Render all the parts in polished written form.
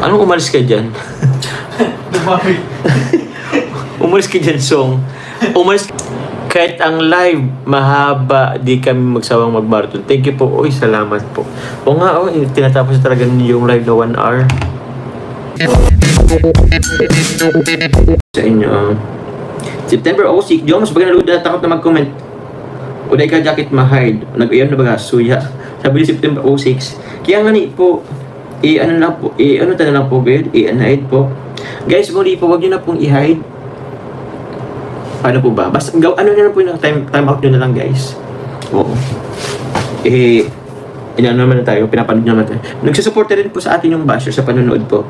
Anong umalis ka dyan? Umalis ka dyan, Song. Umalis. Kahit ang live mahaba, di kami magsawang mag-marathon. Thank you po. Uy, salamat po. O nga, tinatapos talaga yung live na 1 hour. Sa inyo, September 06, Joms, baga nalud na takot na mag-comment. Uday ka jacket ma-hide. Nag-iyan na baga, suya. Sabi ni September 06. Kaya nga ni po, ano na po, ano tayo lang po, i-hide po. Guys, muli po, wag nyo na pong i-hide. Paano po ba? Basta, ano na lang po yung time out nyo na lang, guys. Oo. Inaano naman na tayo, pinapanood naman tayo. Nagsusuporta rin po sa atin yung basher sa panonood po.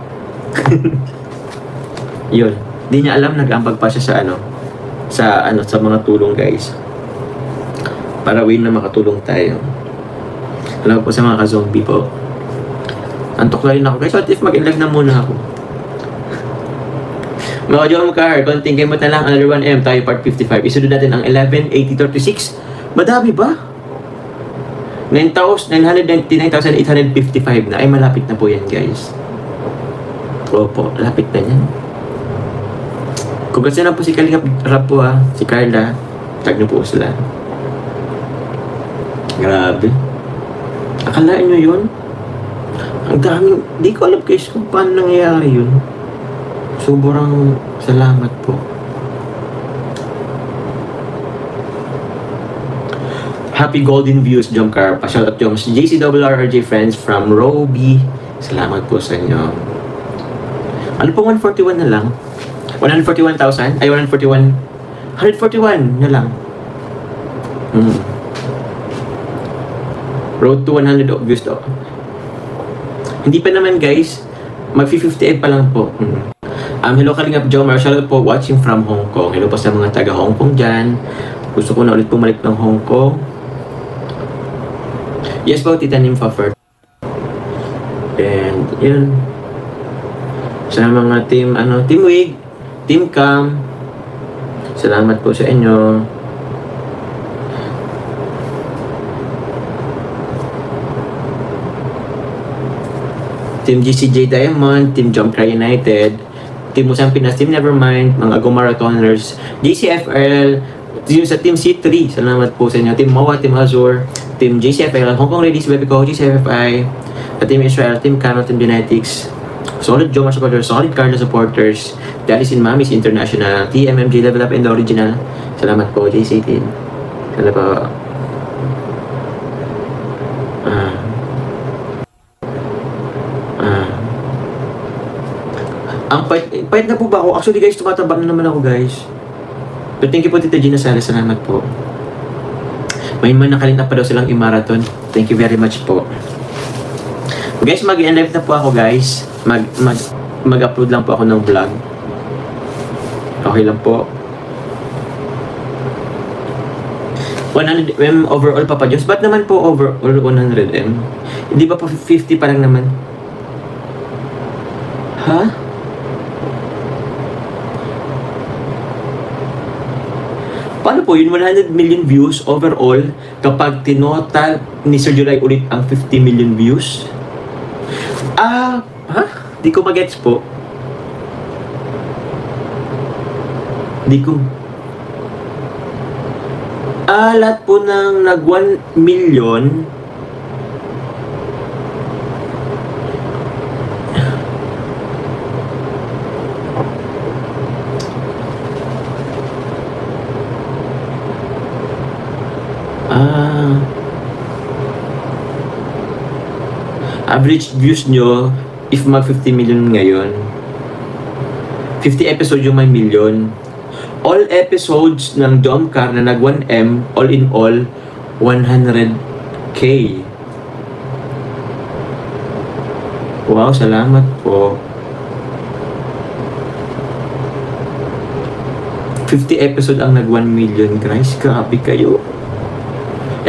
Yun. Di niya alam, nag-ambag pa siya sa mga tulong, guys. Para win na makatulong tayo. Alam po sa mga ka-zombie po. Antok na rin ako, guys. What if mag-in-live na muna ako? Mga John Car, konting gamot na lang, another 1M, tayo part 55. Isunod natin ang 11,8036. Madami ba? 999,855 na. Ay, malapit na po yan, guys. Opo, lapit na yan. Kung kasi na po si Kalingap Rap po si Carla, tag niyo po sila. Grabe. Akalain nyo yun? Ang daming, di ko alam guys kung paano nangyayari yun. Sobrang salamat po. Happy golden views, Jomcar. Pa-shoutout yung JCWRRJ friends from Roby. Salamat po sa inyo. Ano po 141 na lang? 141,000? Ay, 141. 141 na lang. Road to 100 views to. Hindi pa naman guys. Mag-58 pa lang po. Hello Kalingap Jomar, shoutout po watching from Hong Kong. Hello po sa mga taga Hong Kong dyan. Gusto ko na ulit pumalik ng Hong Kong. Yes po, Tita Nympha first. And yun. Sa mga team, Team Wig, Team Cam. Salamat po sa inyo. Team GCJ Diamond, Team Jomcar United, Team Musang Pinas, Team Nevermind, mga Go Marathoners, JCFL, sa Team C3, salamat po sa inyo, Team MOA, Team Azure, Team JCFL, Hong Kong Ladies, Baby Co, JCFI, Team Israel, Team Cano, Team Genetics, Solid Jomar supporters, Solid Carla supporters, Dallas in Mamis International, TMMJ Level Up and the Original, salamat po, JC Team, salamat po. Ang pahit na po ba ako? Actually guys, tumataba na naman ako guys. But thank you po Tita Gina Sala, salamat po. May nakalina pa daw silang i-marathon. Thank you very much po. Guys, mag-end live na po ako guys. Mag-upload lang po ako ng vlog. Okay lang po. 100M overall Papa Diyos. Ba't naman po overall 100M? Hindi ba po 50 pa lang naman? Ha? Paano po yun? 100 million views overall kapag tinotal ni Sir July ulit ang 50 million views? Ha? Di ko magets po. Di ko. Lahat po ng nag 1 million average views nyo if mag 50 million ngayon, 50 episodes yung may million. All episodes ng Jomcar na nag 1M, all in all 100k. Wow, salamat po. 50 episode ang nag 1 million guys, grabe kayo.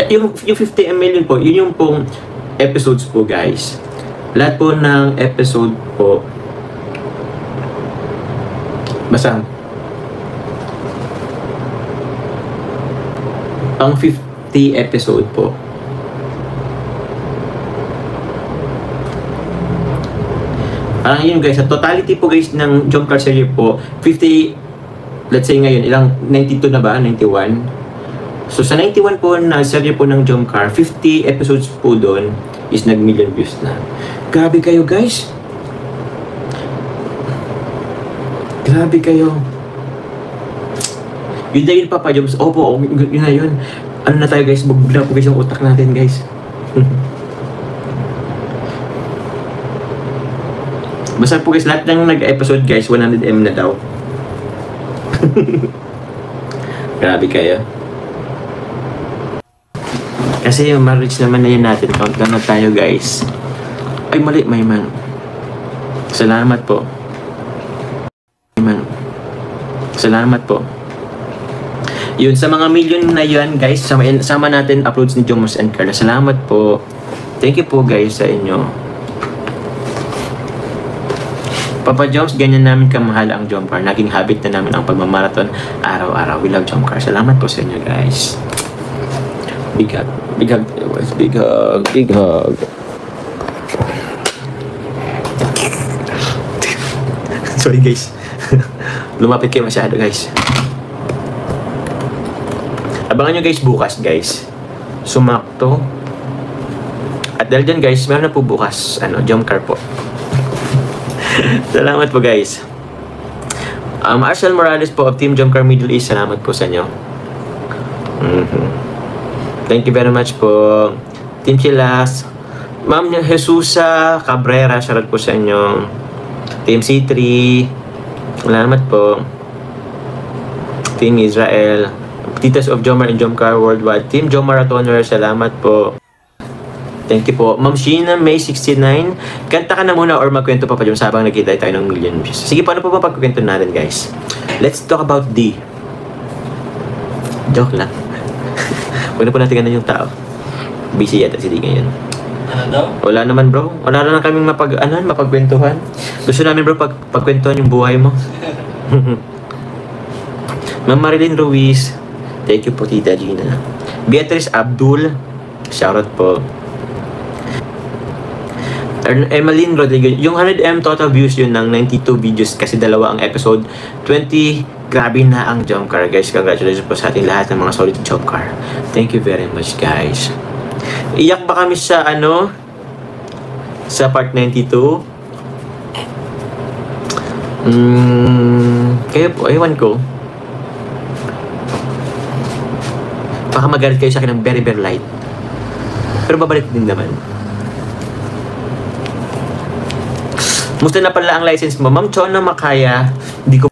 Yung 50 million po, yun yung pong episodes po guys. Lahat po ng episode po, basta ang 50 episode po, Parang yun guys, sa totality po guys ng jump car series po, 50, let's say ngayon, ilang, 92 na ba? 91? So sa 91 po na serye po ng jump car, 50 episodes po doon is nag-million views na. Grabe kayo guys. Grabe kayo. Yun dahil Papa Joms, opo, yun na yun. Ano na tayo guys, magbigla po guys yung utak natin guys. Basta po guys, lahat ng nag-episode guys, 100M na daw. Grabe kayo. Kasi yung ma-reach naman na yun natin. Countdown na tayo guys. Ay mali, may man. Salamat po. Man. Salamat po. Yun, sa mga million na yun guys, sama natin uploads ni Jomos and Carla. Salamat po. Thank you po guys sa inyo. Papa Joms, ganyan namin kamahal ang jump car. Naging habit na namin ang pagmamarathon araw-araw. We love jump car. Salamat po sa inyo guys. Big hug. Big hug. Big hug. Big hug. Sorry guys. Lumapit kayo masyado guys. Abangan nyo guys bukas guys. Sumakto. At dahil dyan guys, meron na po bukas jump car po. Salamat po guys. Arshel Morales po of Team Jump Car Middle East. Salamat po sa inyo. Thank you very much po. Team Chilas. Ma'am Jesusa Cabrera. Shoutout po sa inyo. Team C3. Salamat po. Team Israel. Titas of Jomar and Jump Car Worldwide. Team Jomar Marathoner. Salamat po. Thank you po. Ma'am Sheena May 69. Kanta ka na muna or magkwento pa dyan sabang nakita tayo ng million views. Sige, paano po ba pagkwento natin guys? Let's talk about D. Joke lang. Huwag na po natin ganun yung tao. Busy yata si D ngayon. Ano daw? Wala naman bro. Wala na kaming mapagkwentuhan. Gusto namin bro pagkwentuhan yung buhay mo. Ma'am Marilyn Ruiz. Thank you po Tita Gina. Beatrice Abdul. Shoutout po. Emeline Rodriguez, yung 100M total views yun ng 92 videos kasi dalawa ang episode. 20, grabe na ang jump car guys. Congratulations po sa ating lahat ng mga solid jump car. Thank you very much guys. Iyak ba kami sa sa part 92? Kaya po, ewan ko. Baka magalit kayo sa akin ng very very light. Pero babalik din naman. Musta na pala ang license mo? Ma'am Chona Makaya, di ko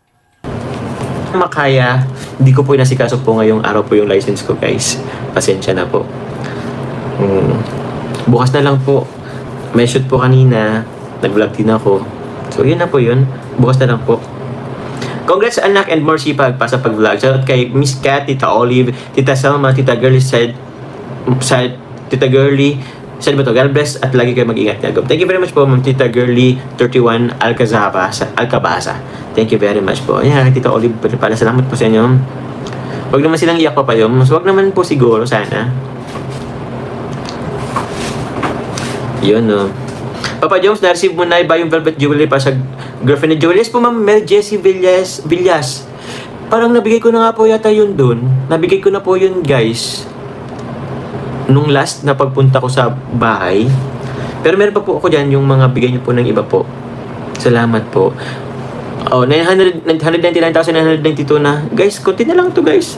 po inasikaso po ngayong araw po yung license ko guys. Pasensya na po. Bukas na lang po. May shoot po kanina. Nag-vlog din ako. So yun na po yun. Bukas na lang po. Congrats anak and more sipag pa sa pag-vlog. Shoutout kay Miss Kat, Tita Olive, Tita Selma, Tita Girly Tita Girly. Sabi ba to? God bless at lagi kayo mag-ingat nga. Thank you very much po, Ma'am Tita Girly 31 Alcabasa. Thank you very much po. Ayan, Tita Olive pala. Salamat po sa inyo. Huwag naman silang iyak pa yun. Huwag naman po siguro, sana. Yun, no. Papa Jones, na-receive mo na ba yung velvet jewelry pa sa girlfriend ni Julius po, Ma'am Mel Jessie Villas. Parang nabigay ko na nga po yata yun dun. Nabigay ko na po yun, guys. Nung last na pagpunta ko sa bahay. Pero meron pa po ako dyan yung mga bigay niyo po ng iba po. Salamat po. Oh, 199,992 na. Guys, konti na lang to guys.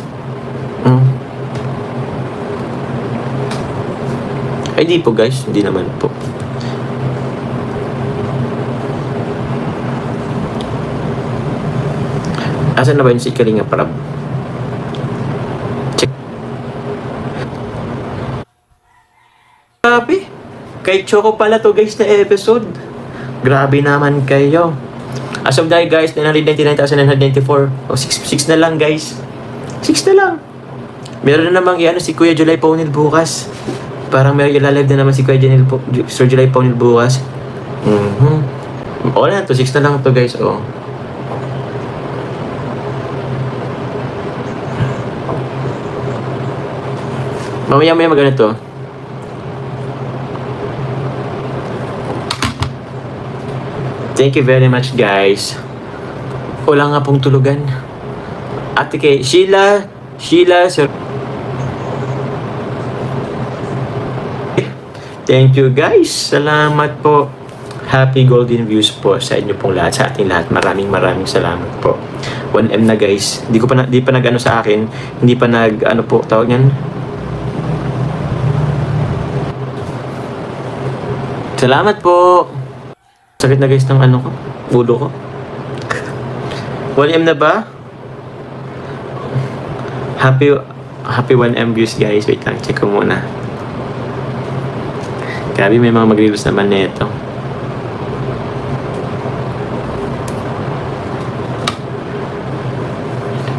Ay, di po guys. Hindi naman po. Asan na ba yun si Kalinga Parab? Grabe. Kay Choco pala to guys na episode. Grabe naman kayo. As of now guys, 999,994. O 6 na lang guys. 6 na lang. Meron na namang si Kuya July Paunil bukas. Parang may ilalive na naman si Kuya Sir July Paunil bukas. Wala na to. 6 na lang to guys. Oh. Mamaya magano to. Thank you very much, guys. Wala nga pong tulugan. Ate kay Sheila, sir. Thank you, guys. Salamat po. Happy Golden Views po sa inyo pong lahat, sa ating lahat. Maraming salamat po. 1M na, guys. Di pa nag-ano sa akin. Hindi pa nag-ano po tawag yan. Salamat po. Sakit na, guys, ng ano ko. Ulo ko. 1M na ba? Happy 1M views, guys. Wait lang, check ko muna. Grabe, may mga mag-reels naman nito.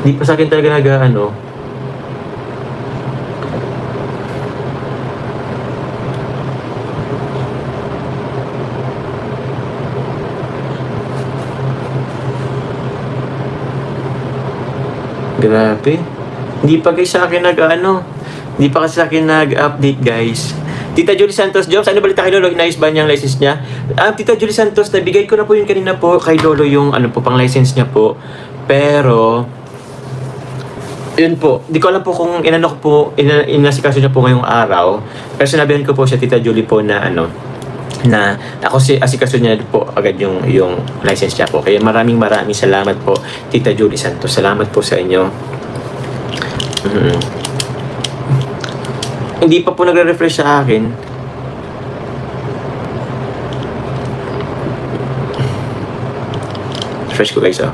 Hindi pa sa akin talaga nag-ano. Grabe. Hindi pa guys sa akin nag-ano. Hindi pa kasi sa akin nag-update, guys. Tita Julie Santos, Joms, ano balita kay Lolo? Inayos ba niya ang license niya? Tita Julie Santos, nabigay ko na po yun kanina po kay Lolo yung ano po, pang license niya po. Pero, yun po, di ko alam po kung inano ko po, inasikaso niya po ngayong araw. Pero sinabihan ko po siya, Tita Julie po, na ano, na ako si asikaso niya po agad yung license niya po. Kaya maraming salamat po, Tita Julie Santos. Salamat po sa inyo. Hindi pa po nagre-refresh sa akin. Refresh ko, guys, oh.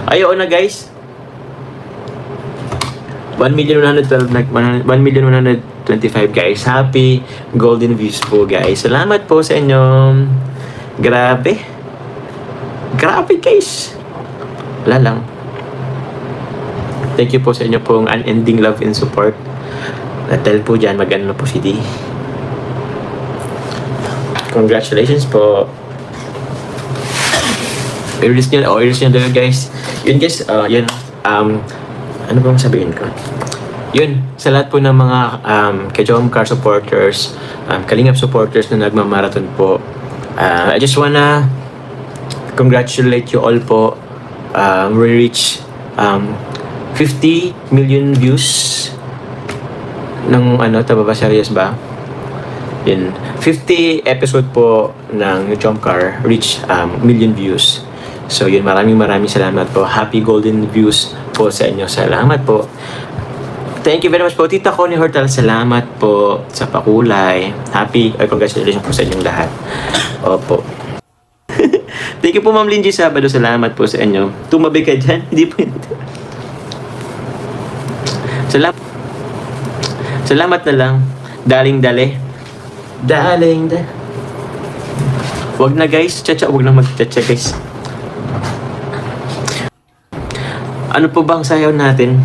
Ayaw na, guys. 1,125, guys. Happy Golden Views po, guys. Salamat po sa inyo. Grabe, guys. Wala lang. Thank you po sa inyo pong unending love and support. Dahil po dyan, mag-ano po si D. Congratulations po. I-release nyo dito, guys. Yun, guys. Yun. Ano bang sabihin ko? Yun. Sa lahat po ng mga Kajomcar supporters, Kalingap supporters na nagmamarathon po, I just wanna congratulate you all po. We reach 50 million views ng ano, tama ba? Serious ba? Yun. 50 episode po ng Jomcar reach million views. So yun, maraming salamat po. Happy Golden Views po sa inyo. Salamat po. Thank you very much po, Tita Connie Hortal. Salamat po sa pakulay. Congratulations po sa inyong lahat. Opo. Thank you po, Ma'am Linji Sabado. Salamat po sa inyo. Tumabi ka dyan. Hindi po yun. Salamat na lang. Daling-dali. Wag na, guys. Wag na mag-chacha, guys. Ano po bang sayaw natin?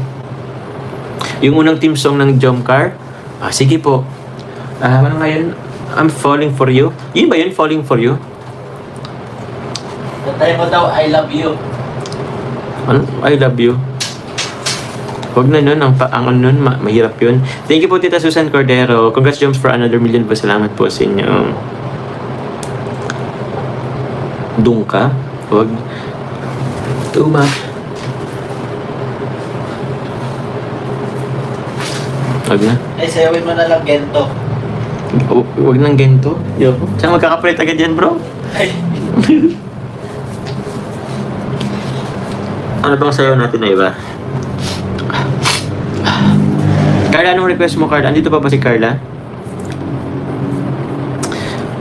Yung unang team song ng Jomcar? Sige po. Ano nga yun? I'm falling for you. Yun ba yun? Falling for you? Tatay mo daw, I love you. Ano? I love you. Huwag na nun, ang nun, mahirap yun. Thank you po, Tita Susan Cordero. Congrats, Joms, for another million po. Salamat po sa inyo. Dungka? Huwag. Tuma. Huwag na. Ay, sayawin mo na lang gento. Huwag nang gento. Saan magkakapalit agad yan, bro? Ay. Ano bang sayaw natin na iba? Carla, anong request mo, Carla? Andito pa ba si Carla?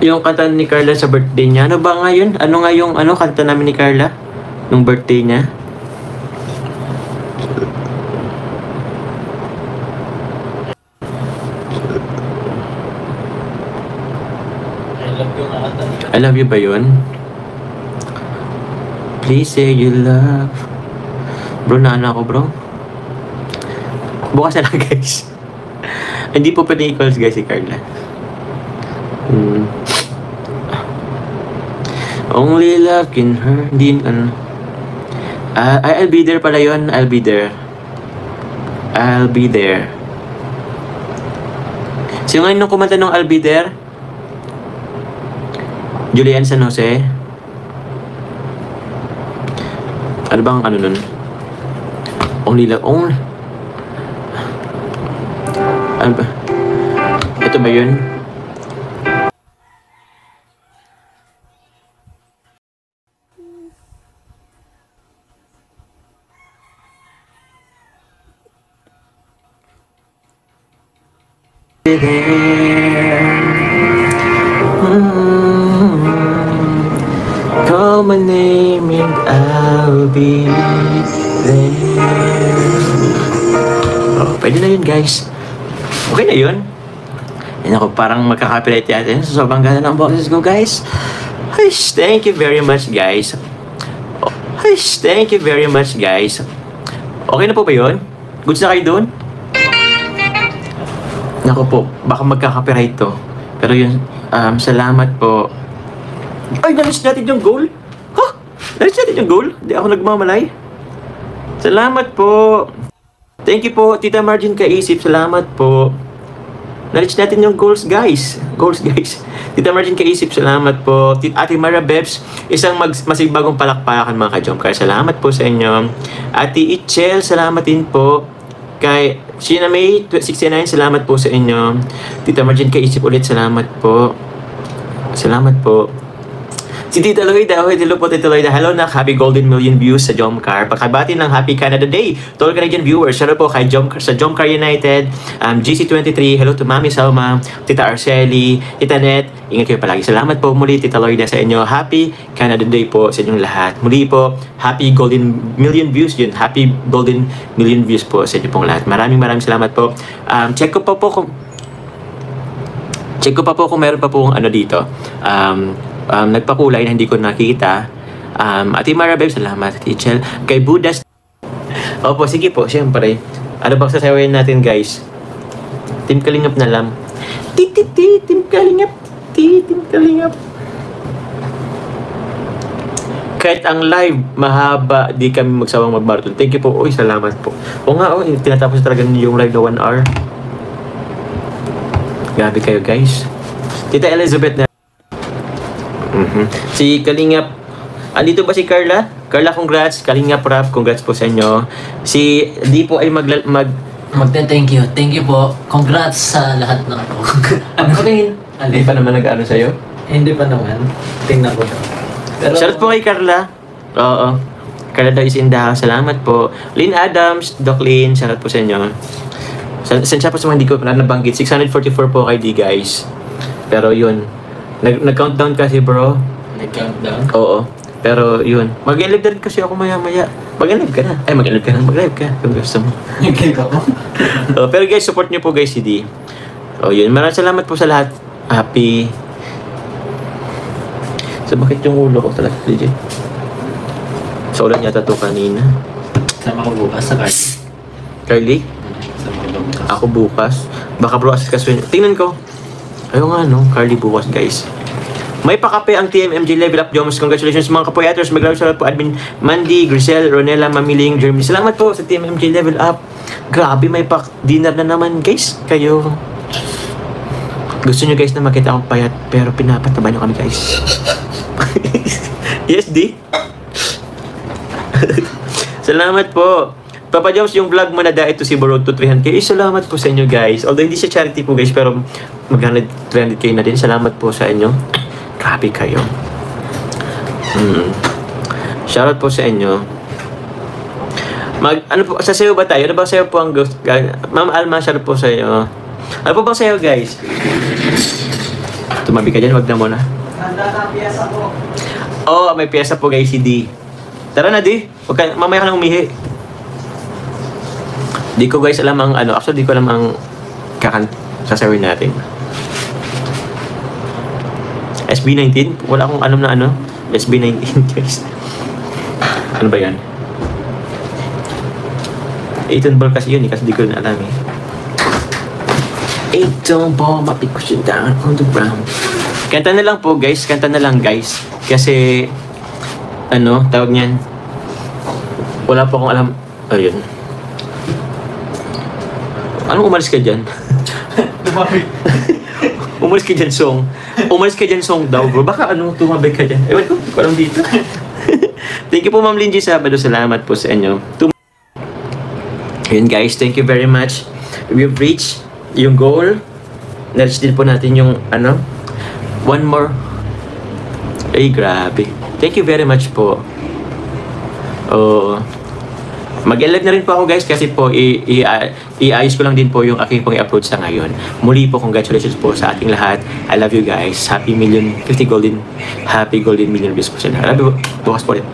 Yung kanta ni Carla sa birthday niya. Ano ba nga yun? Ano nga yung kanta namin ni Carla? Nung birthday niya? I love you nga kanta. I love you ba yun? Please say you love. Bro, naano ako, bro? Bukas na lang, guys. Hindi po pwede i-calls, guys, si Carla. Only love can hurt. Hindi, I'll be there pala yun. I'll be there. Sino ngayon nung kumanta nung I'll be there? Julian San Jose? Ano bang ano nun? Only love, only... Ano ba? Ito ba yun? Call my name and I'll be there. Oh, pwede na yun guys. Okay na yun. Yan ako, parang magkakapilate natin. So, sobrang ganda ng boses ko guys. Hush, thank you very much guys. Hush, thank you very much guys. Okay na po ba yun? Goods na kayo dun? Naku po, baka magkaka-copyright to. Pero yun, salamat po. Ay, na-reach natin yung goal? Ha? Na-reach natin yung goal? Hindi ako nagmamalay. Salamat po. Thank you po, Tita Margin Kaisip. Salamat po. Na-reach natin yung goals, guys. Goals, guys. Tita Margin Kaisip, salamat po. Ate Mara Bebs, isang masigbagong palakpakan mga ka-jump car. Salamat po sa inyo. Ate Itchel, salamat din po. Kay Sheena May 69, salamat po sa inyo. Tita Margin Kaisip ulit, salamat po. Salamat po. Si Tita Loida, hello po Tita Loida. Hello na, happy golden million views sa Jomcar. Pagkabati ng Happy Canada Day to all Canadian viewers. Hello po kay sa Jomcar United, GC23, hello to Mami Salma, Tita Arceli, Tita Net. Ingat kayo palagi. Salamat po muli Tita Loida sa inyo. Happy Canada Day po sa inyong lahat. Muli po, happy golden million views yun. Happy golden million views po sa inyo pong lahat. Maraming salamat po. Check ko pa po kung meron pa po ano dito. Nagpakulay na hindi ko nakita. Ate Marabel, salamat. Tichel. Kay Budas. Opo, sige po, siyempre. Ano bang sasawin natin, guys? Team Kalingap na lang. Team Kalingap. Team Kalingap. Kahit ang live, mahaba, di kami magsawang mag-marathon. Thank you po. Uy, salamat po. O nga, tinatapos talaga yung live na 1 hour. Grabe kayo, guys. Tita Elizabeth na. Si Kalingap, andito ba si Carla? Carla, congrats. Kalingap Rap, congrats po sa inyo. Si Di po ay Magte-thank you. Thank you po. Congrats sa lahat ng po. Ano rin? Hindi pa naman nag-ano sa'yo? Hindi pa naman. Tingnan ko siya. Pero, Shoutout po kay Carla. Oo. Carla daw is in the house. Salamat po. Lynn Adams, Doc Lynn, shoutout po sa inyo. Sensya po sa mga hindi ko pala nabanggit. 644 po kay D, guys. Pero yun. Nag-countdown kasi bro. Nag-countdown? Oo. Pero yun. Mag-live na rin kasi ako maya-maya. Mag-live ka na. Ay, mag-live ka na. Mag-live ka. Kung gusto mo. Nag-live ako? Pero guys, support nyo po guys si D. Yun. Maraming salamat po sa lahat. Happy. So, bakit yung ulo ko talaga? Legit. So, ulan yata to kanina. Sama ko bukas sa Carly. Carly? Sama ko bukas. Ako bukas. Baka bro, asas kaswin. Tingnan ko. Ayaw nga no, Carly bukas guys. May pakape ang TMMJ Level Up Joms. Congratulations mga kapoyators. Maglaro sa po admin Mandy, Grisel, Ronella, Mamiling, Jeremy. Salamat po sa TMMJ Level Up. Grabe, may dinner na naman guys. Kayo. Gusto nyo guys na makita akong payat pero pinapataba nyo kami guys. Yes, D? Salamat po. Papa Joms, yung vlog mo na ito si Road to 300k. Salamat po sa inyo guys. Although hindi siya charity po guys, pero mag 300k na din. Salamat po sa inyo. Grabe kayo. Shoutout po sa inyo. Ano po, sasayaw ba tayo? Ano ba sayaw po ang gusto? Ma'am Alma, shoutout po sa inyo. Ano po bang sayaw guys? Tumabi ka dyan, wag na muna. Handa na piyesa ko. Oo, may piyesa po guys si D. Tara na D. Mamaya ka nang umihi. Di ko guys alam ang ano. Actually, di ko alam ang sasawin natin. SB19? Wala akong alam na ano. SB19 guys. Ano ba yan? 18 ball kasi yun eh. Kasi di ko na alam eh. 18 ball, mapikos you down on the ground. Kanta na lang po guys. Kanta na lang guys. Kasi ano, tawag niyan. Wala po akong alam. Ayun. Anong umalis ka dyan? Umalis ka dyan, song. Umalis ka dyan, song daw, bro. Baka anong tumabay ka dyan? Ewan ko, alam dito. Thank you po, Ma'am Lindsay Sabado. Salamat po sa inyo. Ayun guys, thank you very much. We've reached yung goal. Na-reach din po natin yung one more. Ay, grabe. Thank you very much po. Mag-live na rin po ako guys kasi po iayos ko lang din po yung aking pong i-upload sa ngayon. Muli po, congratulations po sa ating lahat. I love you guys. Happy golden million views po sila. I love you. Bukas po rin.